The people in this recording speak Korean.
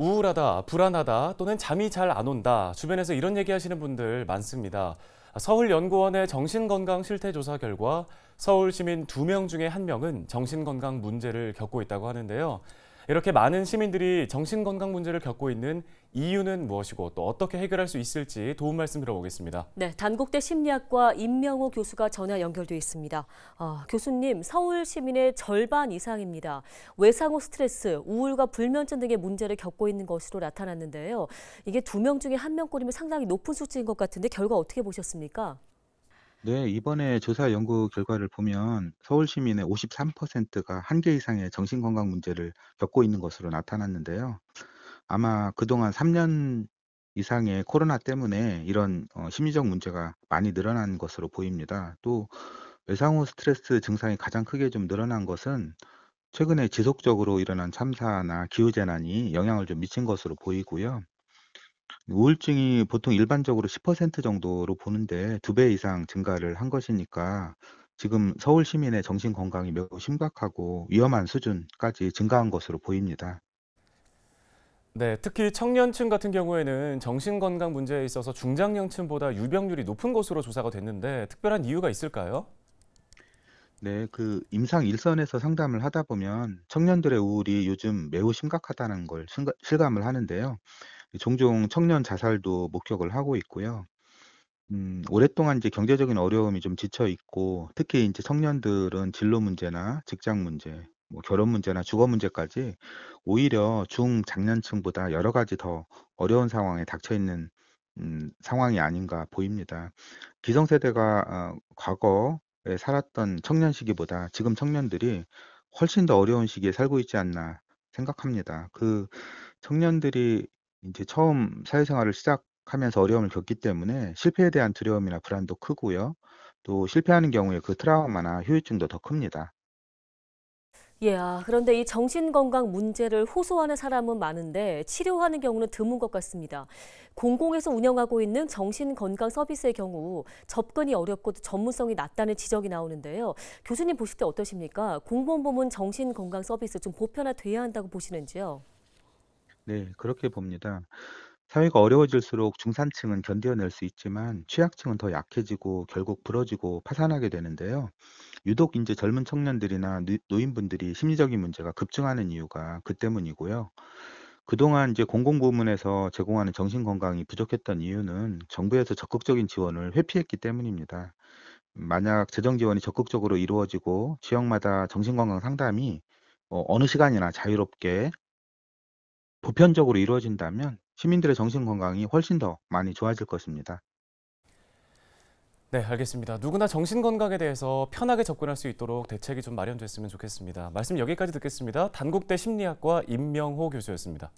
우울하다, 불안하다 또는 잠이 잘 안 온다. 주변에서 이런 얘기하시는 분들 많습니다. 서울연구원의 정신건강실태조사 결과 서울 시민 2명 중에 1명은 정신건강 문제를 겪고 있다고 하는데요. 이렇게 많은 시민들이 정신건강 문제를 겪고 있는 이유는 무엇이고 또 어떻게 해결할 수 있을지 도움 말씀 들어보겠습니다. 네, 단국대 심리학과 임명호 교수가 전화 연결돼 있습니다. 교수님, 서울 시민의 절반 이상입니다. 외상 후 스트레스, 우울과 불면증 등의 문제를 겪고 있는 것으로 나타났는데요. 이게 2명 중에 1명꼴이면 상당히 높은 수치인 것 같은데 결과 어떻게 보셨습니까? 네, 이번에 조사 연구 결과를 보면 서울 시민의 53%가 한 개 이상의 정신건강 문제를 겪고 있는 것으로 나타났는데요. 아마 그동안 3년 이상의 코로나 때문에 이런 심리적 문제가 많이 늘어난 것으로 보입니다. 또 외상 후 스트레스 증상이 가장 크게 좀 늘어난 것은 최근에 지속적으로 일어난 참사나 기후재난이 영향을 좀 미친 것으로 보이고요. 우울증이 보통 일반적으로 10% 정도로 보는데 2배 이상 증가를 한 것이니까 지금 서울 시민의 정신 건강이 매우 심각하고 위험한 수준까지 증가한 것으로 보입니다. 네, 특히 청년층 같은 경우에는 정신건강 문제에 있어서 중장년층보다 유병률이 높은 것으로 조사가 됐는데 특별한 이유가 있을까요? 네, 그 임상 일선에서 상담을 하다 보면 청년들의 우울이 요즘 매우 심각하다는 걸 실감을 하는데요. 종종 청년 자살도 목격을 하고 있고요. 오랫동안 이제 경제적인 어려움이 좀 지쳐 있고 특히 이제 청년들은 진로 문제나 직장 문제, 뭐 결혼 문제나 주거 문제까지 오히려 중장년층보다 여러 가지 더 어려운 상황에 닥쳐 있는 상황이 아닌가 보입니다. 기성세대가 과거에 살았던 청년 시기보다 지금 청년들이 훨씬 더 어려운 시기에 살고 있지 않나 생각합니다. 그 청년들이 이제 처음 사회생활을 시작하면서 어려움을 겪기 때문에 실패에 대한 두려움이나 불안도 크고요. 또 실패하는 경우에 그 트라우마나 후유증도 더 큽니다. 예, 그런데 이 정신건강 문제를 호소하는 사람은 많은데 치료하는 경우는 드문 것 같습니다. 공공에서 운영하고 있는 정신건강 서비스의 경우 접근이 어렵고 전문성이 낮다는 지적이 나오는데요. 교수님 보실 때 어떠십니까? 공공부문 정신건강 서비스 좀 보편화돼야 한다고 보시는지요? 네, 그렇게 봅니다. 사회가 어려워질수록 중산층은 견뎌낼 수 있지만 취약층은 더 약해지고 결국 부러지고 파산하게 되는데요. 유독 이제 젊은 청년들이나 노인분들이 심리적인 문제가 급증하는 이유가 그 때문이고요. 그동안 이제 공공부문에서 제공하는 정신건강이 부족했던 이유는 정부에서 적극적인 지원을 회피했기 때문입니다. 만약 재정 지원이 적극적으로 이루어지고 지역마다 정신건강 상담이 어느 시간이나 자유롭게 보편적으로 이루어진다면 시민들의 정신 건강이 훨씬 더 많이 좋아질 것입니다. 네, 알겠습니다. 누구나 정신건강에 대해서 편하게 접근할 수 있도록 대책이 좀 마련됐으면 좋겠습니다. 말씀 여기까지 듣겠습니다. 단국대 심리학과 임명호 교수였습니다.